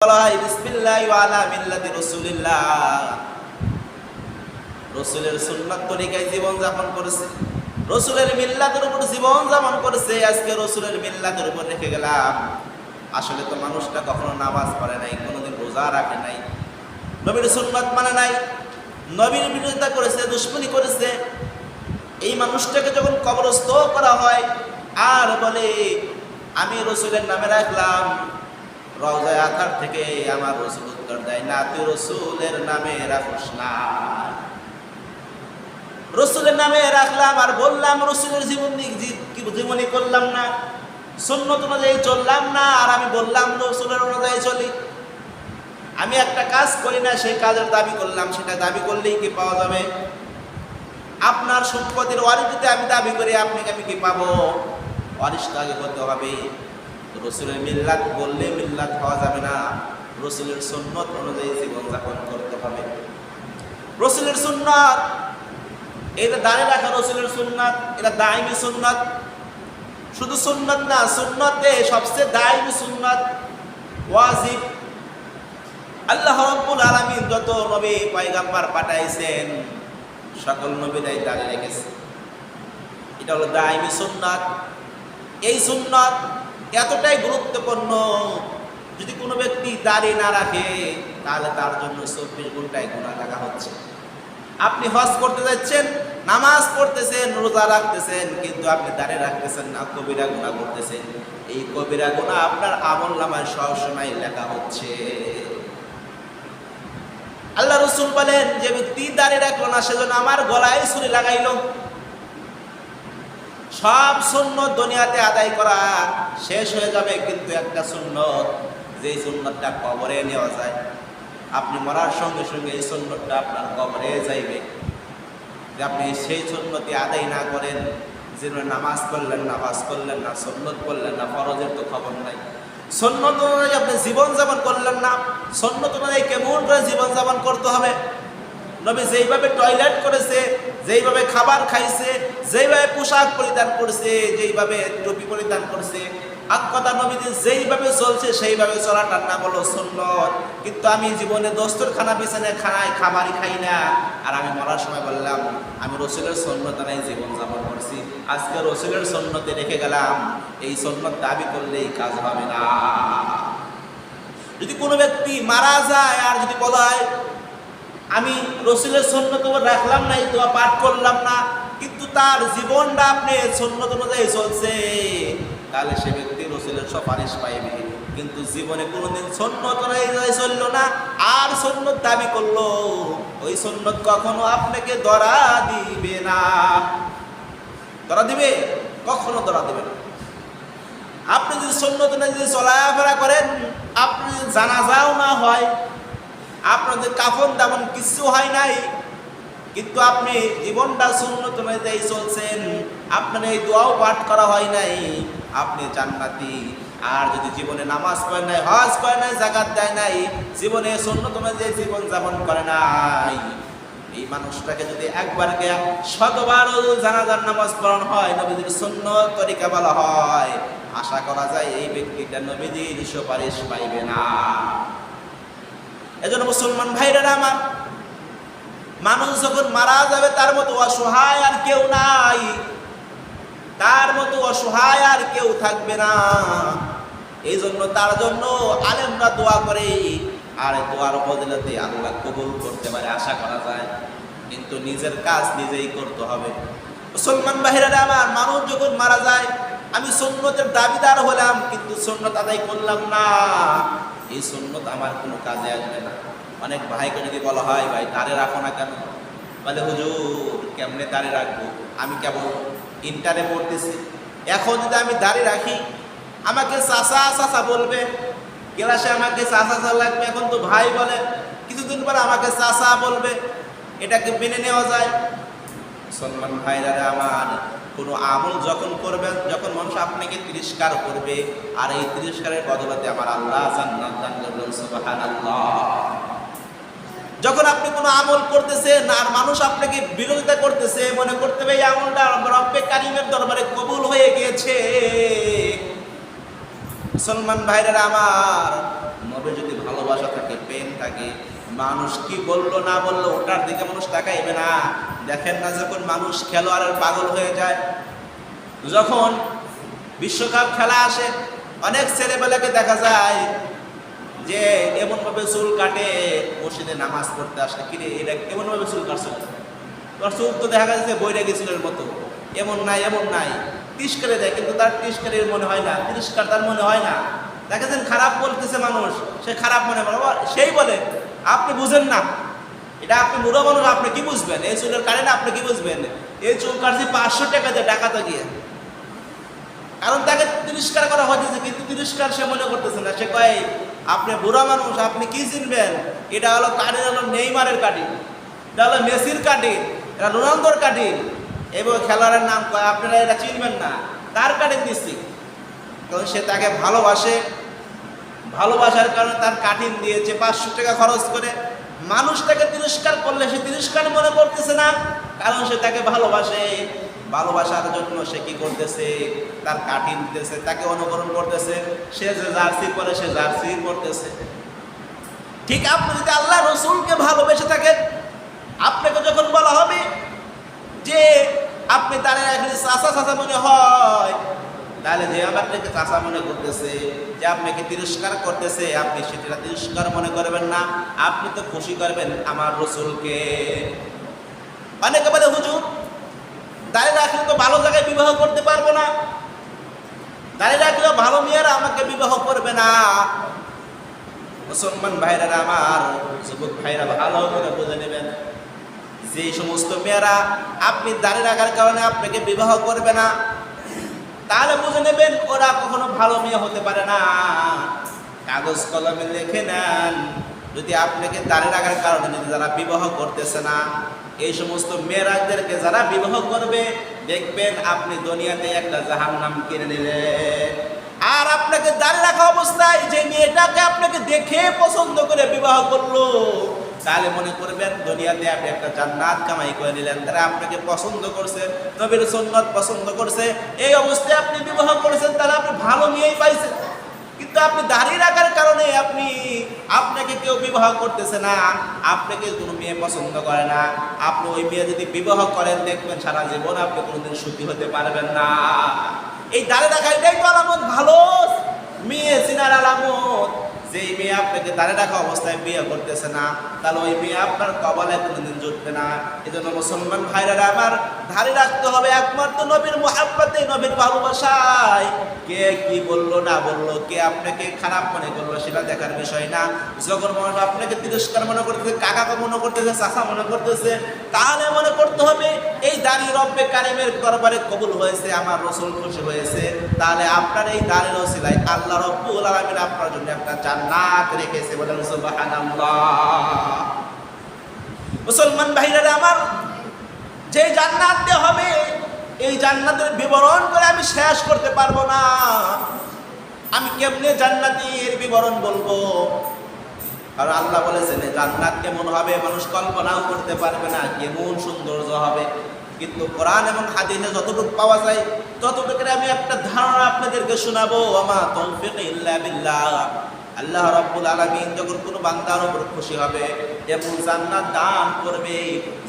বিসমিল্লাহি ওয়া আলা মিল্লাতি রাসূলিল্লাহ। রাসূলের সুন্নাত তরিকায় জীবন যাপন করেছে, রাসূলের মিল্লাতের উপর জীবন যাপন করেছে। আজকে রাসূলের মিল্লাতের উপর রেখে গেলাম। আসলে তো মানুষটা কখনো নামাজ পড়ে নাই, কোনোদিন রোজা রাখে নাই, নবীর সুন্নাত মানে নাই, নবীর বিরোধিতা করেছে, দুশমনী করেছে। এই মানুষটাকে যখন কবরস্থ করা হয় আর বলে আমি রাসূলের নামে রাখলাম, রওজায়ে আথার থেকে আমার রাসূল উত্তর দেয়, না তুই রাসূলের নামে রাখিস না। রাসূলের নামে রাখলাম আর বললাম রাসূলের জীবনী করলাম না, সুন্নাত অনুযায়ী চললাম না, আর আমি বললাম রাসূলের অনুযায়ী চলি। আমি একটা কাজ করি না, সেই কাজের দাবি করলাম, সেটা দাবি করলেই কি পাওয়া যাবে? আপনার সম্পদের ওয়ারিসিতে আমি দাবি করি, আমি কি পাবো? ওয়ারিসটা আগে হতে হবে। রাসূলের মিল্লাত বললে মিল্লাত হওয়া যাবে না, রাসূলের সুন্নাত অনুযায়ী জীবনযাপন করতে হবে। রাসূলের সুন্নাত, এটা দাঁড়িয়ে রাখা রাসূলের সুন্নাত, এটা দায়মি সুন্নাত। শুধু সুন্নাত না, সুন্নাতে সবচেয়ে দায়মি সুন্নাত, ওয়াজিব। আল্লাহ রাব্বুল আলামিন যত নবী পয়গম্বর পাঠাইছেন সকল নবীরাই দাঁড়িয়ে রেখেছে। এটা হলো দায়মি সুন্নাত। এই সুন্নাত এতটাই গুরুত্বপূর্ণ, যদি কোনো ব্যক্তি দাড়ি না রাখে তাহলে তার জন্য 24 ঘন্টায় গুনাহ লাগা হচ্ছে। আপনি হজ করতে যাচ্ছেন, নামাজ পড়তেছেন, রোজা রাখতেছেন, কিন্তু আপনি দাড়ি রাখতেছেন না, কবিরা গুনাহ করতেছেন। এই কবিরা গুনাহ আপনার আমলনামায় সবসময় লেখা হচ্ছে। আল্লাহ রাসূল বলেন, যে ব্যক্তি দাড়ি রাখলো না সেজন্য আমার গলায় ছুরি লাগাইলো। সব সুন্নত দুনিয়াতে আদায় করা শেষ হয়ে যাবে, কিন্তু একটা সুন্নত, যে সুন্নতটা কবরে নেওয়া যায়, আপনি মরার সঙ্গে সঙ্গে এই সুন্নতটা আপনার কবরে যাইবে। যে আপনি সেই সুন্নতি আদায় না করেন, যে নামাজ পড়লেন, নামাজ পড়লেন না, সুন্নত পড়লেন না, ফরজের তো খবর নাই। সুন্নত অনুযায়ী আপনি জীবন যাপন করলেন না, সুন্নত অনুযায়ী কেমন করে জীবন যাপন করতে হবে। নবী যেইভাবে টয়লেট করেছে, যেইভাবে খাবার খাইছে, যেইভাবে পোশাক পরিধান করছে, যেইভাবে টুপি পরিধান করছে, আকদা নবীজি যেইভাবে চলছে সেইভাবে চলাটার নাম হলো সুন্নত। কিন্তু আমি জীবনে দস্তরখানা বিছানায় খাবারই খাই না, আর আমি মরার সময় বললাম আমি রাসূলের সুন্নত অনুযায়ী জীবন যাপন করছি। আজকে রাসূলের সুন্নতে রেখে গেলাম, এই সুন্নত দাবি করলেই কাজ হবে না। যদি কোনো ব্যক্তি মারা যায় আর যদি বলা হয় আমি রাসূলের সুন্নত রাখলাম না, এই দোয়া পাঠ করলাম না, কিন্তু তার জীবনটা আপনি সুন্নত অনুযায়ী চলছে, তাহলে সে ব্যক্তি রাসূলের সুপারিশ পাইবে। কিন্তু জীবনে কোনোদিন সুন্নত অনুযায়ী চললো না আর সুন্নত দাবি করলো, ওই সুন্নত কখনো আপনাকে ধরা দিবে না। ধরা দিবে? কখনো ধরা দিবে না। আপনি যদি সুন্নত অনুযায়ী চলাফেরা করেন, আপনি জানাজাও না হয়, আপনাদের কাফন দাফন কিছু হয় নাই, কিন্তু আপনি জীবনটা সুন্নত অনুযায়ী চলছেন, আপনার এই দোয়াও পাঠ করা হয় নাই, আপনি জান্নাতি। আর যদি জীবনে নামাজ পড়ে নাই, হজ করে নাই, যাকাত দেয় নাই, জীবনে সুন্নত অনুযায়ী জীবন যাপন করে নাই, এই মানুষটাকে যদি একবার গিয়া শতবার জানাজার নামাজ পড়ানো হয়, নবীজির সুন্নত তরিকা বলা হয়, আশা করা যায় এই ব্যক্তিটা নবীজির সুপারিশ পাইবে না। এজন্য মুসলমান ভাইরা আমার, মানুষ যখন মারা যাবে তার মতো অসহায় আর কেউ নাই, তার মতো অসহায় আর কেউ থাকবে না। এই জন্য তার জন্য আলেমরা দোয়া করে, আর দোয়ার বদলাতে আল্লাহ কবুল করতে পারে আশা করা যায়, কিন্তু নিজের কাজ নিজেই করতে হবে। মুসলমান ভাইরা আমার, মানুষ যখন মারা যায়, আমি সুন্নতের দাবিদার হলাম কিন্তু সুন্নত আদায় করলাম না, এই সুন্নত আমার কোনো কাজে আসবে না। অনেক ভাইকে যদি বলা হয় ভাই দাঁড়িয়ে রাখো না কেন, বলে হুজুর কেমনে দাঁড়িয়ে রাখবো, আমি কেবল ইন্টারে পড়তেছি, এখন যদি আমি দাঁড়িয়ে রাখি আমাকে চাচা চাচা বলবে, ক্লাসে আমাকে চাচা চাচা লাগবে, এখন তো ভাই বলে, কিছুদিন পরে আমাকে চাচা বলবে, এটাকে মেনে নেওয়া যায়? মুসলমান ভাইরা আমার, কোনো আমল যখন করবেন, যখন মানুষ আপনাকে তিরস্কার করবে, আর এই তিরস্কারের বদলাতে আমার আল্লাহ জান্নাত দান করবেন, সুবহানাল্লাহ। যখন আপনি কোনো আমল করতেছেন আর মানুষ আপনাকে বিরোধিতা করতেছে, মনে করতে হবে এই আমলটা রব্বে কারিমের দরবারে কবুল হয়ে গিয়েছে। মুসলমান ভাইরা আমার, নবী যদি ভালো ভালোবাসা থাকে, প্রেম থাকে। মানুষ কি বললো না বললো ওটার দিকে মানুষ তাকাইবে না। দেখেন না, যখন মানুষ খেলোয়াড়ের পাগল হয়ে যায়, যখন বিশ্বকাপ খেলা আসে, অনেক ছেলেবেলাকে দেখা যায় যে এমনভাবে চুল কাটে, মসজিদে নামাজ পড়তে আসলে কিরে এটা এমনভাবে চুল কাটছে, তোর চুল তো দেখা যাচ্ছে বইটা গেছিলের মতো, এমন নাই এমন নাই, তিরস্কারে দেয়, কিন্তু তার তিরস্কারের মনে হয় না, তিরস্কার তার মনে হয় না। দেখেছেন খারাপ বলতেছে মানুষ, সে খারাপ মনে করে, সেই বলে আপনি বুঝেন না, এটা আপনি বুড়ো মানুষ, আপনি কি বুঝবেন? এই চুলের কারণে আপনি কি বুঝবেন? এই চুল কাটছে 500 টাকা দিয়ে ডাকাতে গিয়ে, কারণ তাকে তিরস্কার করা হয়েছে, কিন্তু তিরস্কার সে মনে করতেছে না। সে কয় আপনি বুড়া মানুষ, আপনি কি চিনবেন? এটা হলো কাটি, হলো নেইমারের কাটি, এটা হলো মেসির কাটি, এটা রোনালদোর কাটি, এবং খেলোয়াড়ের নাম কয়, আপনারা এটা চিনবেন না, তার কাটিং দিচ্ছি। কারণ সে তাকে ভালোবাসে, ভালোবাসার কারণে তার কাটিং দিয়েছে 500 টাকা খরচ করে। মানুষ তাকে তিরস্কার করলে সে তিরস্কার মনে করতেছে না, কারণ সে তাকে ভালোবাসে। ভালোবাসার জন্য সে কি করতেছে? তার কাটিং দিতেছে, তাকে অনুকরণ করতেছে। সে যে জার্সি পরে সে জার্সি পরতেছে। ঠিক আপনি যদি আল্লাহ রসুলকে ভালোবেসে থাকেন, আপনাকে যখন বলা হবে যে আপনি তার চাচা চাচা মনে হয়, তাহলে যে আপনাকে চাচা মনে করতেছে, যে আপনাকে তিরস্কার করতেছে, আপনি সেটা তিরস্কার মনে করবেন না, আপনি তো খুশি করবেন আমার রসুলকে। অনেকে বলে হুজুর দাঁড়িয়ে রাখলে তো ভালো জায়গায় বিবাহ করতে পারবো না, দাঁড়িয়ে রাখলেও ভালো মেয়েরা আমাকে বিবাহ করবে না। মুসলমান ভাইরা আমার, যুবক ভাইরা ভালো করে বুঝে নেবেন, যে সমস্ত মেয়েরা আপনি দাঁড়িয়ে রাখার কারণে আপনাকে বিবাহ করবে না, তাহলে বুঝে নেবেন ওরা কখনো ভালো মেয়ে হতে পারে না। কাগজ কলমে লিখে নেন, যদি আপনাকে দাঁড়িয়ে রাখার কারণে যদি যারা বিবাহ করতেছে না, এই সমস্ত মেয়েরাদেরকে যারা বিবাহ করবে, দেখবেন আপনি দুনিয়াতে একটা জাহান্নাম কিনে নিলেন। আর আপনাকে দাঁড়িয়ে রাখা অবস্থায় যে মেয়েটাকে আপনাকে দেখে পছন্দ করে বিবাহ করলো, তাহলে মনে করবেন দুনিয়াতে আপনি একটা জান্নাত কামাই করে নিলেন। তারা আপনাকে পছন্দ করছে, নবীর সুন্নাত পছন্দ করছে, এই অবস্থায় আপনি বিবাহ করেছেন, তাহলে আপনি ভালো মেয়েই পাইছেন। কিন্তু আপনি দাঁড়িয়ে রাখার কারণে আপনাকে কেউ বিবাহ করতেছে না, আপনাকে কোনো মেয়ে পছন্দ করে না, আপনি ওই মেয়ে যদি বিবাহ করেন, দেখবেন সারা জীবন আপনি কোনোদিন সুখী হতে পারবেন না। এই দাঁড়িয়ে রাখা এটাই তো আলামত, ভালো মেয়ে চিনার আলামত। যেই মেয়ে আপনাকে দাঁড়িয়ে রাখা অবস্থায় বিয়ে করতেছে না, তাহলে ওই মেয়ে আপনার কপালে কোনোদিন জুটবে না। এই জন্য মুসলমান ভাইরা আমার, দাঁড়িয়ে রাখতে হবে একমাত্র নবীর মুহাব্বতে, নবীর ভালোবাসায়। কে কি বললো না বললো, কে আপনাকে খারাপ মনে করলো, সেটা দেখার বিষয় না। যখন মানুষ আপনাকে তিরস্কার মনে করতেছে, কাকাকে মনে করতেছে, চাচা মনে করতেছে, তাহলে মনে করতে হবে এই দাঁড়িয়ে রব্বে কারিমের দরবারে কবুল হয়েছে, আমার রসুল খুশি হয়েছে। তাহলে আপনার এই দাঁড়িয়ে রসিলায় আল্লাহ রব্বুল আলামিন আপনার জন্য একটা জান্নাত রেখেছে, বলেন সুবহানাল্লাহ। মুসলমান ভাইরা আমার, যে জান্নাত দেওয়া হবে, এই জান্নাতের বিবরণ করে আমি শেষ করতে পারবো না। আমি কেমনে জান্নাতের বিবরণ বলবো? কারণ আল্লাহ বলেছেন জান্নাত কেমন হবে মানুষ কল্পনাও করতে পারবে না, কেমন সৌন্দর্য হবে। কিন্তু কোরআন এবং হাদিসে যতটুকু পাওয়া যায় ততটুকু আমি একটা ধারণা আপনাদেরকে শোনাবো। আমা তৌফিক ইল্লা বিল্লাহ। আল্লাহ রাব্বুল আলামিন যখন কোনো বান্দার উপর খুশি হবে, এমন জান্নাত দান করবে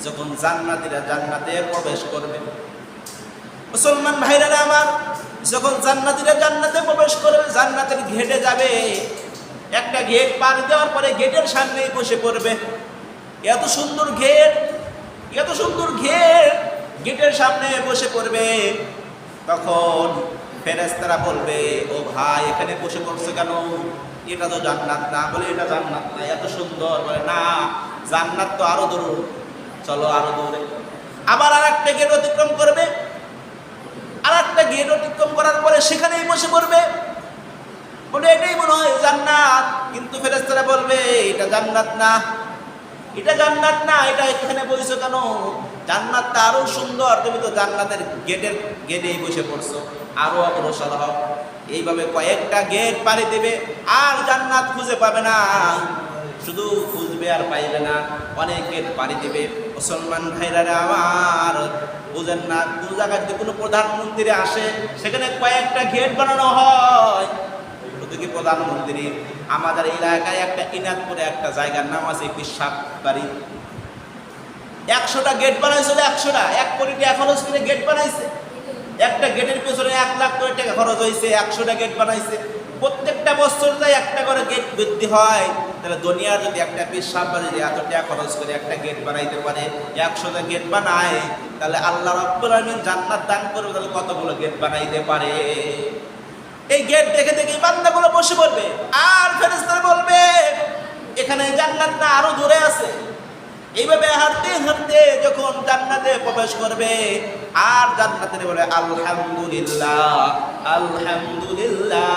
যখন জান্নাতীরা জান্নাতে প্রবেশ করবে। মুসলমান ভাইরা আমার, যখন জান্নাতীরা জান্নাতে প্রবেশ করবে, জান্নাতের গেটে যাবে, একটা গেট পার দেওয়ার পরে গেটের সামনেই বসে পড়বে। এত সুন্দর গেট, এত সুন্দর গেট, গেটের সামনে বসে পড়বে। তখন ফেরেশতারা বলবে, ও ভাই এখানে বসে পড়ছে কেন? এটা তো জান্নাত না। বলে এটা জান্নাত না, এত সুন্দর। বলে না, জান্নাত তো আরো দূর, চলো আরো দূরে। আবার আর একটা গেট অতিক্রম করবে, আর একটা গেট অতিক্রম করার পরে সেখানেই বসে পড়বে। বলে এটাই মনে হয় জান্নাত। কিন্তু ফেরেশতারা বলবে এটা জান্নাত না, এটা জান্নাত না, এটা এখানে বসেছো কেন? জান্নাতটা আরো সুন্দর, তুমি তো জান্নাতের গেটেই বসে পড়ছো, আরো অগ্রসর হও। এইভাবে কয়েকটা গেট পাড়ি দেবে, আর জান্নাত খুঁজে পাবে না, শুধু খুঁজবে আর পাইবে না, অনেক গেট পাড়ি দেবে। মুসলমান ভাইরা আমার, বুঝেন না, কোন জায়গায় যদি কোনো প্রধানমন্ত্রী আসে, সেখানে কয়েকটা গেট বানানো হয়। শুধু কি প্রধানমন্ত্রী, আমাদের এলাকায় একটা ইনাদপুরে একটা জায়গার নাম আছে পিসাব বাড়ি, 100টা গেট বানাইছিল, 100টা 1 কোটি টাকা খরচ করে গেট বানাইছে। একটা গেটের পেছনে 1 লাখ করে টাকা খরচ হয়েছে, 100টা গেট বানাইছে। প্রত্যেকটা বছর যায় একটা করে গেট বৃদ্ধি হয়। তাহলে দুনিয়ার যদি একটা পিসাব বাড়ি এত টাকা খরচ করে একটা গেট বানাইতে পারে, 100টা গেট বানায়, তাহলে আল্লাহ রাব্বুল আলামিন জান্নাত দান করবে, তাহলে কতগুলো গেট বানাইতে পারে। এই গেট দেখে দেখে বান্দাগুলো বসে পড়বে, আর ফেরেশতারা বলবে এখানে জান্নাত না আরো দূরে আছে। এইভাবে হাঁটতে হাঁটতে যখন জান্নাতে প্রবেশ করবে, আর জান্নাতে বলে আলহামদুলিল্লাহ আলহামদুলিল্লাহ।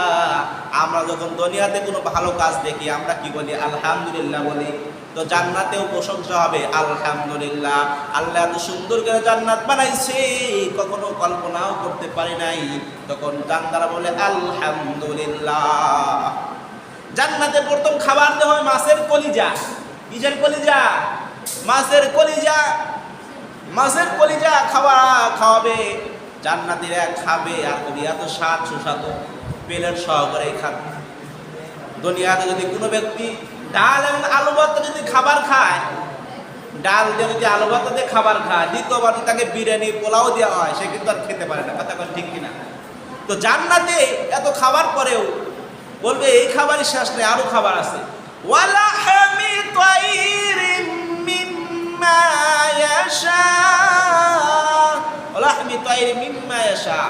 আমরা যখন দুনিয়াতে কোনো ভালো কাজ দেখি আমরা কি বলি? আলহামদুলিল্লাহ বলি। তো জান্নাতেও প্রশংসা হবে আলহামদুলিল্লাহ, আল্লাহ এত সুন্দর করে জান্নাত বানাইছে, কখনো কল্পনাও করতে পারি নাই। তখন জান্নারা বলে আলহামদুলিল্লাহ। জান্নাতে প্রথম খাবার দেওয়া হয় মাছের কলিজা। কিসের কলিজা? মাছের কলিজা। মাছের কলিজা খাওয়াবে জান্নাতীরা, খাবে আর এত স্বাদ সুস্বাদু, পেলের সহকারে খাবে। দুনিয়াতে যদি কোনো ব্যক্তি ডাল এবং আলু ভর্তা যদি খাবার খায়, ডাল দিয়ে যদি আলু ভর্তা দিয়ে খাবার খায়, দ্বিতীয়বার তাকে বিরিয়ানি পোলাও দেওয়া হয়, সে কিন্তু আর খেতে পারে না। কথা ঠিক কিনা? তো জান্নাতে এত খাবার পরেও বলবে এই খাবারই শেষ নেই, আরো খাবার আছে। ওয়ালাহমি তাইরিম মিম্মা ইয়াশা, ওয়ালাহমি তাইরিম মিম্মা ইয়াশা।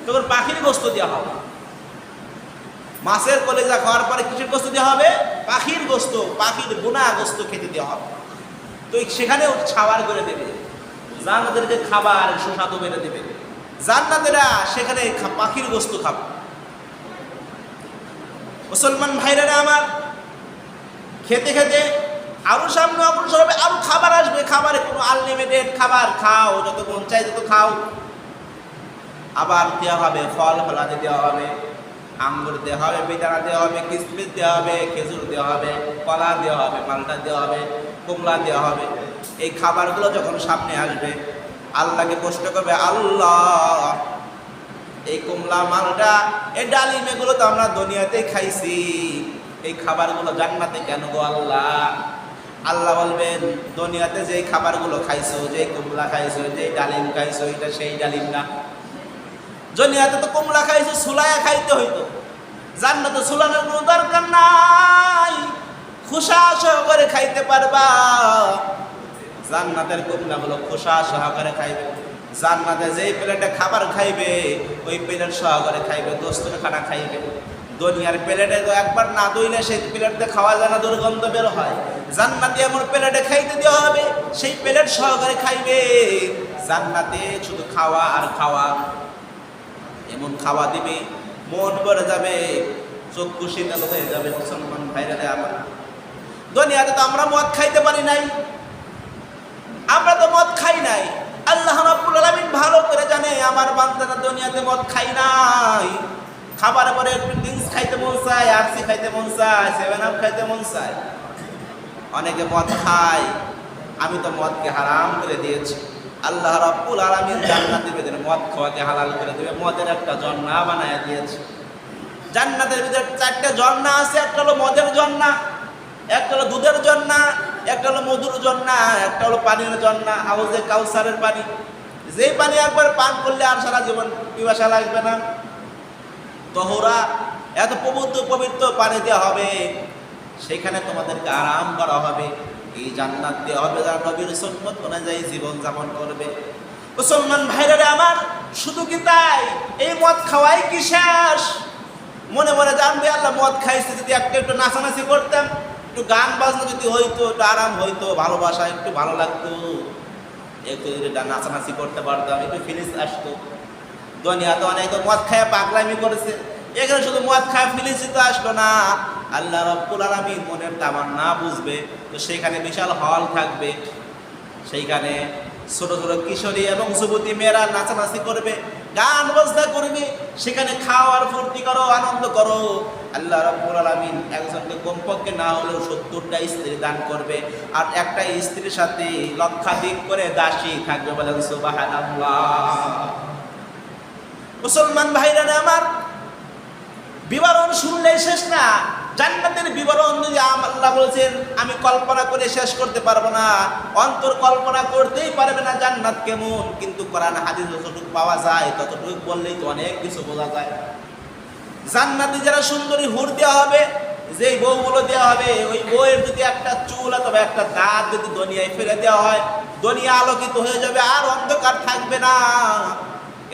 তখন পাখির গোশত দেওয়া হবে। মাছের কলিজা খাওয়ার পরে কিসের গোশত দেওয়া হবে? পাখির গোশত, পাখির বোনা গোশত খেতে দেওয়া হবে। তো সেখানেও ছাওয়ার করে দেবে, জান্নাতেরকে খাবার সুস্বাদু বেড়ে দেবে। জান্নাতেরা সেখানে পাখির গোশত খাবে। মুসলমান ভাইরা আমার, খেতে খেতে আরো সামনে অগ্রসর হবে, আরো খাবার আসবে। খাবারে কোনো আনলিমিটেড খাবার, খাও যত মন চাই তত খাও। আবার দেওয়া হবে ফল ফলাদি দেওয়া হবে, আঙ্গুর দেওয়া হবে, বেদানা দেওয়া হবে, কিশমিশ দেওয়া হবে, খেজুর দেওয়া হবে, কলা দেওয়া হবে, মালটা দেওয়া হবে, কমলা দেওয়া হবে। এই খাবারগুলো যখন সামনে আসবে, আল্লাহকে প্রশ্ন করবে, আল্লাহ এই কমলা, মালটা, এই ডালিম এগুলো তো আমরা দুনিয়াতেই খাইছি, এই খাবারগুলো জান্নাতে কেন গো আল্লাহ? আল্লাহ বলবেন, দুনিয়াতে যেই খাবারগুলো খাইছো, যে কমলা খাইছো, যে ডালিম খাইছো, এটা সেই ডালিম না। দুনিয়াতে তো কমলা খাইছো, সুলায়া খাইতে হইতো। জান্নাতে সুলানোর কোনো দরকার নাই, খোসা সহকারে খাইতে পারবা। জান্নাতের কমলাগুলো খোসা সহকারে খাইবে। জান্নাতে যেই প্লেটে খাবার খাইবে, ওই প্লেট সহকারে খাইবে, দোস্তর খানা খাইবে। দুনিয়ার প্লেটে তো একবার না ধুইলে সেই প্লেটে খাওয়া যায় না, দুর্গন্ধ বের হয়। জান্নাতে এমন প্লেটে খাইতে দেওয়া হবে, সেই প্লেট সহকারে খাইবে। জান্নাতে শুধু খাওয়া আর খাওয়া, এমন খাওয়া দিবে মন ভরে যাবে, চক্ষু শীতল হয়ে যাবে। মুসলমান ভাইরা আমার, দুনিয়াতে তো আমরা মদ খাইতে পারি নাই, আমরা তো মদ খাই নাই। আল্লাহ রাব্বুল আলামিন ভালো করে জানে আমার বান্দারা দুনিয়াতে মদ খাই নাই। খাবার পরে ড্রিঙ্কস খাইতে মন চায়, আরসি খাইতে মন চায়, 7 আপ খাইতে মন চায়। অনেকে মদ খায়, আমি তো মদকে হারাম করে দিয়েছি। আল্লাহ রাব্বুল আলামিন জান্নাতের ভিতরে মদ খাওয়াকে হালাল করে দেবে, মদের একটা ঝর্ণা বানায় দিয়েছে। জান্নাতের ভিতরে 4টা ঝর্ণা আছে, একটা হলো মদের ঝর্ণা, একটা হলো দুধের ঝর্ণা, একটা হলো মধুর ঝর্ণা, একটা হলো পানির ঝর্ণা, হাউজে কাউসারের পানি। যেই পানি একবার পান করলে আর সারা জীবন পিপাসা লাগবে না। তহরা, এত পবিত্র পানি দেওয়া হবে, সেখানে তোমাদেরকে আরাম করা হবে। এই জান্নাত দেওয়া হবে যারা নবীর সুন্নাত অনুযায়ী জীবন যাপন করবে। মুসলমান ভাইরা আমার, শুধু কি তাই? এই মদ খাওয়াই কি শেষ? মনে মনে জানবে আল্লাহ মদ খাইছে, যদি একটু নাচানাচি করতাম, একটু গান বাজনা যদি হইতো, একটু আরাম হইতো, ভালোবাসা একটু ভালো লাগতো, একটু যদি নাচানাচি করতে পারতাম, একটু ফিলিংস আসতো। দুনিয়াতে অনেকে মদ খায় পাগলামি করেছে, এখানে শুধু মদ খায় ফিলিংস তো আসলো না। আল্লাহ রাব্বুল আলামিন মনের তামান্না বুঝবে, তো সেখানে বিশাল হল থাকবে, সেইখানে ছোট ছোট কিশোরী এবং যুবতী মেয়েরা নাচানাচি করবে, গান বাজনা করবে, সেখানে খাও আর ফুর্তি করো, আনন্দ করো। আল্লাহ রাব্বুল আলামিন একজনকে কমপক্ষে না হলেও 70টা স্ত্রী দান করবে, আর একটা স্ত্রীর সাথে লক্ষাধিক করে দাসী থাকবে। বলেন সুবহানাল্লাহ। মুসলমান ভাইরা আমার, বিবরণ শুনলেই শেষ না। জান্নাতের বিবরণ যদি আল্লাহ বলেছেন আমি কল্পনা করে শেষ করতে পারবো না, অন্তর কল্পনা করতেই পারবে না জান্নাত কেমন। কিন্তু কোরআন হাদিস যতটুকু পাওয়া যায় ততটুকু বললেই তো অনেক কিছু বোঝা যায়। জান্নাতে যারা সুন্দরী হুর দেওয়া হবে, যেই বউগুলো দেওয়া হবে, ওই বউয়ের যদি একটা চুল অথবা একটা দাঁত যদি দুনিয়ায় ফেলে দেওয়া হয়, দুনিয়া আলোকিত হয়ে যাবে, আর অন্ধকার থাকবে না।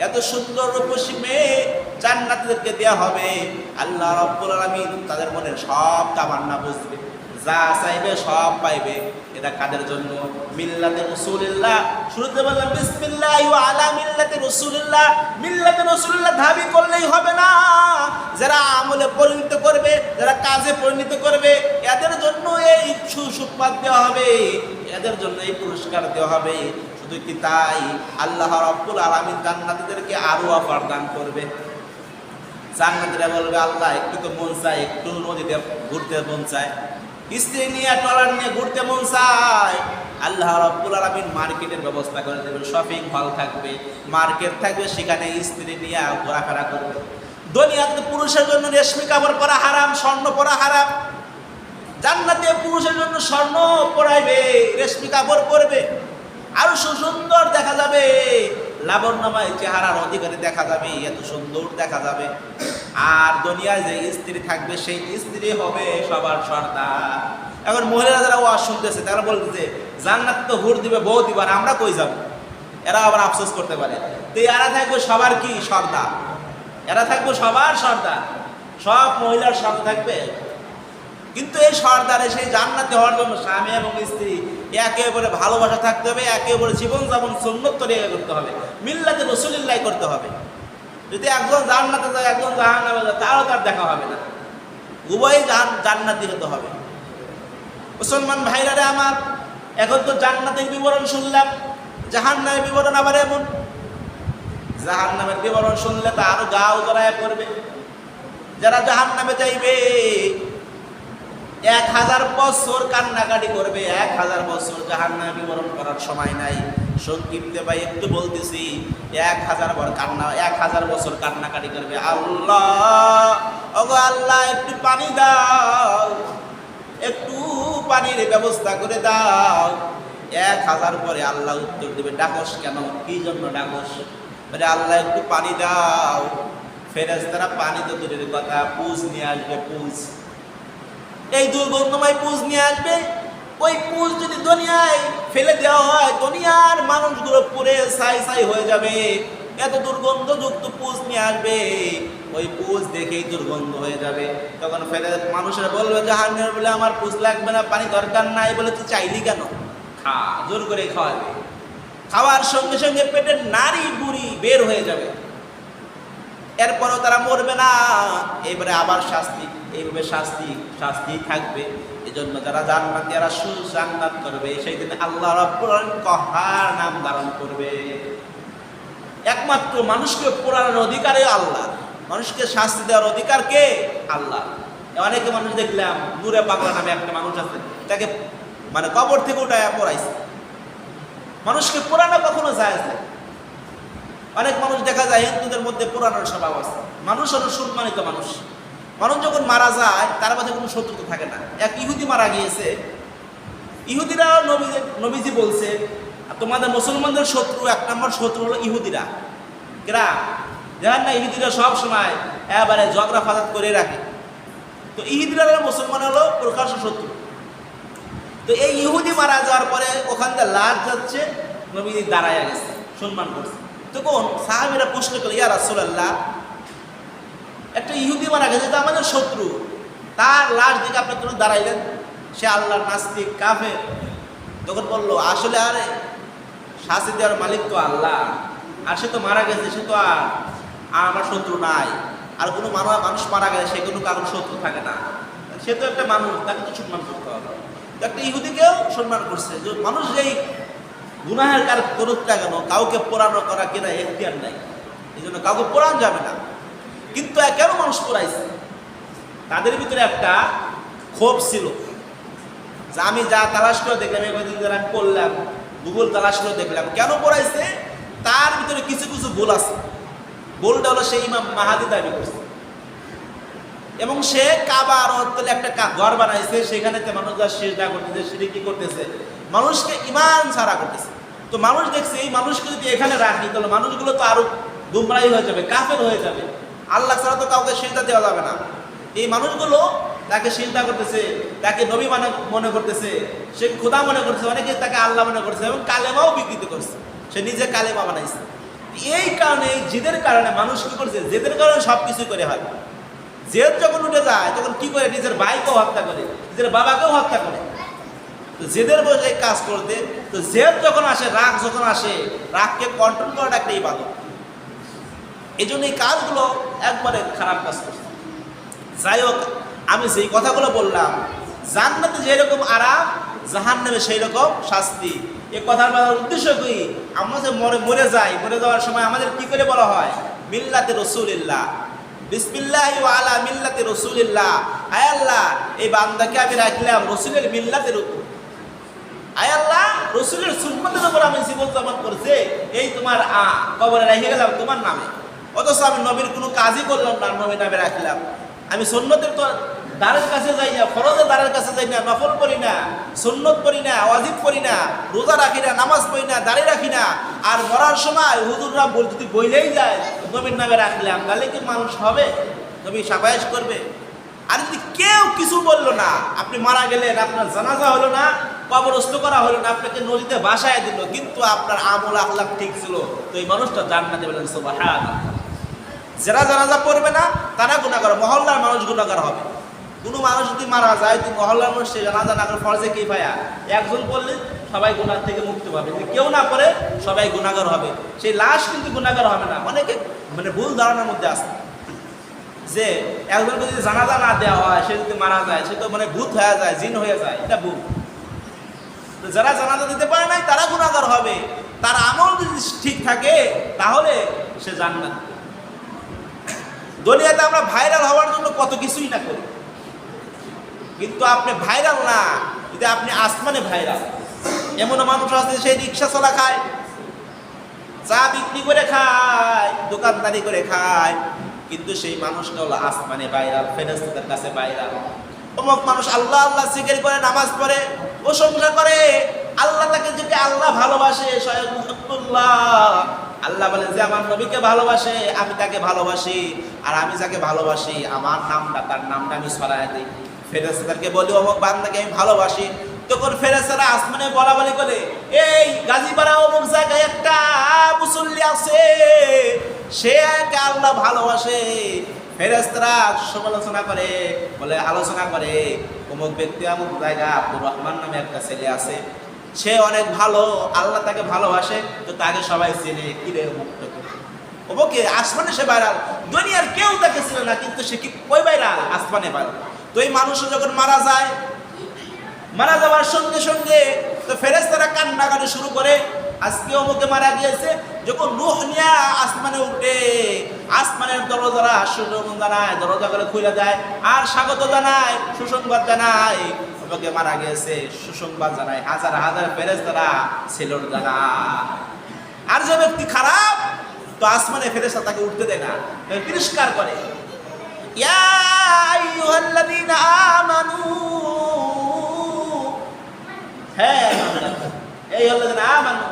এত সুন্দর রূপসী মেয়ে জান্নাতীদেরকে দেওয়া হবে। আল্লাহ রাব্বুল আলামিন তাদের মনের সব তামান্না বুঝবে, যা চাইবে সব পাইবে। এটা কাদের জন্য? মিল্লাতে রাসূলুল্লাহ। শুরুতে বললাম বিসমিল্লাহি ওয়া আলা মিল্লাতি রাসূলুল্লাহ। মিল্লাতে রাসূলুল্লাহ দাবি করলেই হবে না, যারা আমলে পরিণত করবে, যারা কাজে পরিণত করবে, এদের জন্য এই সুসংবাদ দেওয়া হবে, এদের জন্য এই পুরস্কার দেওয়া হবে। শুধু কি তাই, আল্লাহ রাব্বুল আলামিন জান্নাতীদেরকে আরো অফার দান করবে। জান্নাতীরা বলবে আল্লাহ একটু তো মন চায়, একটু নদীতে ঘুরতে মন চায়, স্ত্রী নিয়ে ট্রলার নিয়ে ঘুরতে মন চায়। আল্লাহ রাব্বুল আলামিন মার্কেটের ব্যবস্থা করে দেবেন, শপিং হল থাকবে, মার্কেট থাকবে, সেখানে স্ত্রী নিয়ে ঘোরাফেরা করবে। দুনিয়াতে পুরুষের জন্য রেশমি কাপড় পরা হারাম, স্বর্ণ পরা হারাম। জান্নাতে পুরুষের জন্য স্বর্ণ পরাইবে, রেশমি কাপড় পরবে, আরো সুন্দর দেখা যাবে, লাবণ্যময় চেহারার অধিকারী দেখা যাবে, এত সুন্দর দেখা যাবে। আর দুনিয়ায় যে স্ত্রী থাকবে সেই স্ত্রী হবে সবার সর্দার। এখন মহিলারা যারা ওয়াজ শুনতেছে তারা বলতেছে জান্নাত তো হুর দিবে, বউ দিবার, আমরা কই যাব? এরা আবার আফসোস করতে পারে, তো এরা থাকবে সবার কি সর্দার, এরা থাকবে সবার সর্দার, সব মহিলার সর্দার থাকবে। কিন্তু এই সর্দারে সেই জান্নাতে হওয়ার জন্য স্বামী এবং স্ত্রী একে অপরে ভালোবাসা থাকতে হবে, একে অপরে জীবন যাপন সুন্নত তরিকা করতে হবে, মিল্লাতে রাসূলুল্লাহ করতে হবে। যদি একজন জান্নাতে যায় একজন জাহান্নামে যায়, তারও তার দেখা হবে না, উভয়ই জান্নাতি হতে হবে। মুসলমান ভাইরা আমার, এখন তো জান্নাতের বিবরণ শুনলাম, জাহান্নামের বিবরণ আবার এমন। জাহান্নামের বিবরণ শুনলে তো আরো গা উতরায় পড়বে। যারা জাহান্নামে যাইবে 1000 বছর কান্নাকাটি করবে, 1000 বছর। জাহান্নামের বিবরণ করার সময় নাই, সংক্ষিপ্তে ভাই একটু বলতেছি। 1000 বছর কান্নাকাটি করবে, আল্লাহ ওগো আল্লাহ একটু পানি দাও, একটু পানির ব্যবস্থা করে দাও। 1000 পরে আল্লাহ উত্তর দেবে, ডাকস কেন, কি জন্য ডাকস? বলে আল্লাহ একটু পানি দাও। ফেরেশতারা পানি তো দূরের কথা, পুজ নিয়ে আসবে, পুজ, এই দুর্গন্ধময় পুজ নিয়ে আসবে। ওই পুজ যদি দুনিয়ায় ফেলে দেওয়া হয়, দুনিয়ার মানুষগুলো পুড়ে ছাই ছাই হয়ে যাবে। এত দুর্গন্ধযুক্ত পুজ নিয়ে আসবে, ওই পুজ দেখেই দুর্গন্ধ হয়ে যাবে। তখন ফেলে মানুষেরা বলবে জাহান্নামে, বলে আমার পুজ লাগবে না, পানি দরকার নাই। বলে তুই চাইলি কেন? খা, জোর করে খাওয়াবে। খাওয়ার সঙ্গে সঙ্গে পেটের নাড়ি বুড়ি বের হয়ে যাবে, এরপরও তারা মরবে না। এবারে আবার শাস্তি, এইভাবে শাস্তি থাকবে। এই জন্য যারা জান্নাতি এরা সুজান্নাত করবে, সেই দিন আল্লাহ রাব্বুল আলামিন কহার নাম ধারণ করবে। একমাত্র মানুষকে পোড়ানোর অধিকারে আল্লাহ, মানুষকে শাস্তি দেওয়ার অধিকার কে? আল্লাহ। অনেকে মানুষ দেখলাম, নূরে পাগলা নামে একটা মানুষ আছে, তাকে মানে কবর থেকে উঠায় পড়াইছে। মানুষকে পোড়ানো কখনো জায়েজ নেই। অনেক মানুষ দেখা যায় হিন্দুদের মধ্যে পোড়ানোর স্বভাব আছে। মানুষ হলো সম্মানিত মানুষ, মানুষ যখন মারা যায় তার মাঝে কোনো শত্রুতা থাকে না। এক ইহুদি মারা গিয়েছে, ইহুদিরা নবীজি বলছে তোমাদের মুসলমানদের শত্রু, 1 নম্বর শত্রু হলো ইহুদিরা। কেরা? জানেন না, ইহুদিরা সব সময় এবারে ঝগড়া ফাসাদ করে রাখে। তো ইহুদিরা মুসলমান হলো প্রকাশ্য শত্রু। তো এই ইহুদি মারা যাওয়ার পরে ওখান থেকে লাশ যাচ্ছে, নবীজি দাঁড়ায় গেছে, সম্মান করছে। তখন সাহাবীরা প্রশ্ন করল, ইয়া রাসূলুল্লাহ, একটা ইহুদি মারা গেছে, তো আমাদের শত্রু, তার লাশ দিকে আপনি কেন দাঁড়াইলেন? সে আল্লাহর নাস্তিক, কাফের। তখন বললো আসলে আরে শাস্তি দেওয়ার মালিক তো আল্লাহ, আর সে তো মারা গেছে, সে তো আর আমার শত্রু নাই। আর কোনো মানুষ মারা গেলে সে কোনো কারোর শত্রু থাকে না, সে তো একটা মানুষ, তাকে তো সম্মান করতে হবে। একটা ইহুদিকেও সম্মান করছে। যে মানুষ যেই গুনাহের কার করুক না কেন, কাউকে পোড়ানো করা কিনা এখতিয়ার নাই, এই জন্য কাউকে পোড়ানো যাবে না। কিন্তু কেন মানুষ পোড়াইছে? তাদের ভিতরে একটা ক্ষোভ ছিল, যে আমি যা তালাশ করে দেখলাম, একদিন যারা আমি করলাম, গুগল তালাশ করে দেখলাম কেন পোড়াইছে, তার ভিতরে কিছু কিছু ভুল আছে। ভুলটা হলো সেই ইমাম মাহাদি দাবি করছে। এবং সে কাবার অন্তরে একটা ঘর বানাইছে, সেখানে মানুষরা সিজদা করতেছে, শিরকি করতেছে, মানুষকে ঈমান ছাড়া করতেছে। তো মানুষ দেখছে এই মানুষকে যদি এখানে রাখি তাহলে মানুষগুলো তো আরো গুমরাহী হয়ে যাবে, কাফের হয়ে যাবে, আল্লাহ ছাড়া তো কাউকে সিজদা দেওয়া যাবে না। এই মানুষগুলো তাকে সিজদা করতেছে, তাকে নবী মনে করতেছে, সে খোদা মনে করতেছে, অনেকে তাকে আল্লাহ মনে করছে এবং কালেমাও বিকৃত করছে, সে নিজে কালেমা বানাইছে। এই কারণে এই জিদের কারণে মানুষ কি করছে, জেদের কারণে সব কিছু করে হয়। জেদ যখন উঠে যায় তখন কি করে, নিজের ভাইকেও হত্যা করে, নিজের বাবাকেও হত্যা করে। তো জেদের বসে কাজ করতে, তো জেদ যখন আসে, রাগ যখন আসে, রাগকে কন্ট্রোল করাটা একটা ইবাদত। এই জন্য এই কাজগুলো একবারে খারাপ কাজ করছে। যাই হোক, আমি যেই কথাগুলো বললাম, জান্নাতে যেরকম আরাম, জাহান্নামে সেই রকম শাস্তি। এই কথার বলার উদ্দেশ্য কি, আমরা যে মরে যাই, মরে যাওয়ার সময় আমাদের কি করে বলা হয়, মিল্লাতে রাসূলিল্লাহ, বিসমিল্লাহি ওয়া আলা মিল্লাতি রাসূলিল্লাহ। আয় আল্লাহ, এই বান্দাকে আমি রাখলাম রাসূলের মিল্লাতের উপর। আয় আল্লাহ, রাসূলের সুন্নতের উপর আমি জীবন যাপন করছে, এই তোমার কবরে রেখে গেলাম তোমার নামে। অথচ আমি নবীর কোনো কাজই করলাম না, নবীর নামে রাখলাম। আমি সুন্নতের তো দ্বারের কাছে যাই না, ফরজের দ্বারের কাছে যাই না, নফল পড়ি না, সুন্নত পড়ি না, ওয়াজিব পড়ি না, রোজা রাখি না, নামাজ পড়ি না, দাঁড়িয়ে রাখি না। আর মরার সময় হুজুররা যদি বইলেই যায় নবীর নামে রাখলাম, তাহলে কি মানুষ হবে? নবী সাফায়েশ করবে? আর যদি কেউ কিছু বললো না, আপনি মারা গেলেন, আপনার জানাজা হলো না, কবরস্থ করা হলো না, আপনাকে নদীতে ভাসায় দিল, কিন্তু আপনার আমল আখলাক ঠিক ছিল, তো এই মানুষটা জান্নাতে বলেন সুবহানাল্লাহ। যারা জানাজা পড়বে না তারা গুনাহগার, মহল্লার মানুষ গুনাহগার হবে। কোনো মানুষ যদি মারা যায়, তুই মহল্লার মানুষ সে জানাজা না করে ফরজে কিফায়া, একজন করলে সবাই গুনাহ থেকে মুক্তি পাবে, যদি কেউ না করে সবাই গুনাহগার হবে। সেই লাশ কিন্তু গুনাহগার হবে না। অনেকে ভুল ধারণার মধ্যে আছে যে একজনকে যদি জানাজা না দেওয়া হয়, সে যদি মারা যায়, সে তো ভূত হয়ে যায়, জিন হয়ে যায়, এটা ভুল। তো যারা জানাজা দিতে পারে নাই তারা গুনাহগার হবে, তার আমল যদি ঠিক থাকে তাহলে সে জান্নাত। দুনিয়াতে আমরা ভাইরাল হওয়ার জন্য কত কিছুই না করি, কিন্তু আপনি ভাইরাল না, যদি আপনি আসমানে ভাইরাল। এমনও মানুষ আছে সে রিক্সা চলা খায়, চা বিক্রি করে খায়, দোকানদারি করে খায়, কিন্তু সেই মানুষটা হলো আসমানে ভাইরাল, ফেরেশতাদের কাছে ভাইরাল। অমুক মানুষ আল্লাহ আল্লাহ জিকির করে, নামাজ পড়ে, প্রশংসা করে, আল্লাহ তাকে যদি আল্লাহ ভালোবাসে, স্বয়ং মুহাম্মদুল্লাহ, আল্লাহ বলেন যে আমার নবীকে ভালোবাসে, আমি তাকে ভালোবাসি, আর আমি যাকে ভালোবাসি আমার নামটা, তার নামটা আমি ছড়ায় দিই। ফেরেশতাদেরকে বলি অমুক বান্দাকে আমি ভালোবাসি, তখন ফেরেশতারা আসমানে বলা বলি করে, এই গাজীপাড়া অমুক জায়গায় একটা মুসল্লি আছে, সে আল্লাহ ভালোবাসে। ফেরেশতারা সমালোচনা করে, বলে আলোচনা করে, অমুক ব্যক্তি অমুক জায়গা আব্দুর রহমান নামে একটা ছেলে আছে, সে অনেক ভালো, আল্লাহ তাকে ভালোবাসে, তো তাকে সবাই চেনে, কিরে মুক্ত ওকে আসমানে সে ভাইরাল। দুনিয়ার কেউ তাকে ছিল না, কিন্তু সে কি কই ভাইরাল? আসমানে ভাইরাল। তো এই মানুষ যখন মারা যায়, মারা যাওয়ার সঙ্গে সঙ্গে তো ফেরেশতারা কান্নাকাটি শুরু করে, আজকে অমুকে মারা গিয়েছে। যখন রূহ নিয়ে আসমানে উঠে, আসমানের দরজারা সুসংবাদ জানায়, দরজা করে খুলে দেয় আর স্বাগত জানায়, সুসংবাদ জানায়, অমুকে মারা গিয়েছে, সুসংবাদ জানায়। হাজার হাজার ফেরেশতারা সেলুট জানায়। আর যে ব্যক্তি খারাপ, তো আসমানে ফেরেশতা তাকে উঠতে দেয় না, তিরস্কার করে। ইয়া আইয়ুহাল্লাযীনা আমানু, হ্যাঁ এই আল্লাযীনা আমানু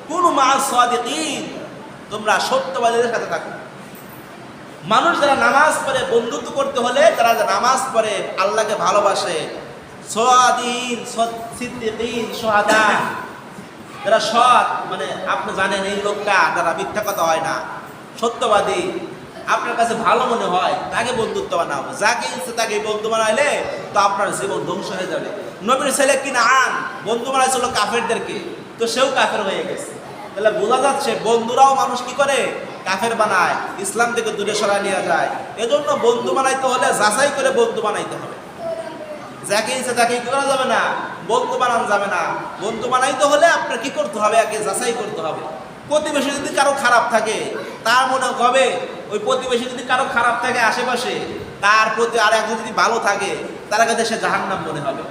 কুনু মা'আস সাদিকিন, তোমরা সত্যবাদীদের সাথে থাকো। মানুষ যারা নামাজ পড়ে, বন্ধুত্ব করতে হলে যারা নামাজ পড়ে, আল্লাহকে ভালোবাসে, সাদিকিন, সিদ্দিকিন, শুহাদা, যারা সৎ, আপনি জানেন এই লোকটা যারা মিথ্যা কথা হয় না, সত্যবাদী, আপনার কাছে ভালো মনে হয়, তাকে বন্ধুত্ব বানাও। যাকে ইচ্ছে তাকে বন্ধু বানাইলে তো আপনার জীবন ধ্বংস হয়ে যাবে। নবীর ছেলে কিনান বন্ধু বানাইছিল কাফেরদেরকে, তো সেও কাফের হয়ে গেছে। তাহলে বোঝা যাচ্ছে বন্ধুরাও মানুষ কি করে, কাফের বানায়, ইসলাম থেকে দূরে সরায় নিয়ে যায়। এজন্য বন্ধু বানাইতে হলে যাচাই করে বন্ধু বানাইতে হবে। যাকে ইচ্ছে তাকে কি করা যাবে না, বন্ধু বানানো যাবে না। বন্ধু বানাইতে হলে আপনার কি করতে হবে, আগে যাচাই করতে হবে। প্রতিবেশী যদি কারো খারাপ থাকে, তার মনে হবে ওই প্রতিবেশী যদি কারো খারাপ থাকে আশেপাশে, তার প্রতি আর একজন যদি ভালো থাকে, তার কাছে সে জাহান্নাম মনে হবে।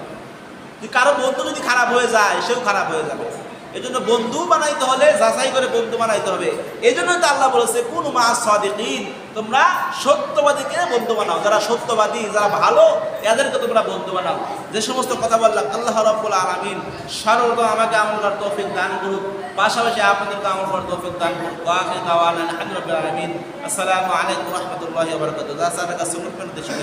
কারো বন্ধু যদি খারাপ হয়ে যায়, সেও খারাপ হয়ে যাবে। এই জন্য বন্ধু বানাইতে হলে যাচাই করে বন্ধু বানাইতে হবে। এই জন্যই তো আল্লাহ বলেছে কুনু মা'আস সাদিকিন, তোমরা সত্যবাদীকে বন্ধু বানাও। যারা সত্যবাদী, যারা ভালো, এদেরকে তোমরা বন্ধু বানাও। যে সমস্ত কথা বললাম, আল্লাহ রাব্বুল আলামিন সর্বদা আমাকে আমল করার তৌফিক দান করুক, পাশাপাশি আপনাদেরকে আমল করার তৌফিক দান করুক। ওয়া আখিরু দাওয়ানা আলহামদুলিল্লাহি রাব্বিল আলামিন। আসসালামু আলাইকুম ওয়া রাহমাতুল্লাহি ওয়া বারাকাতুহু। যা সারাকা সুন্নাত মেনে দেশে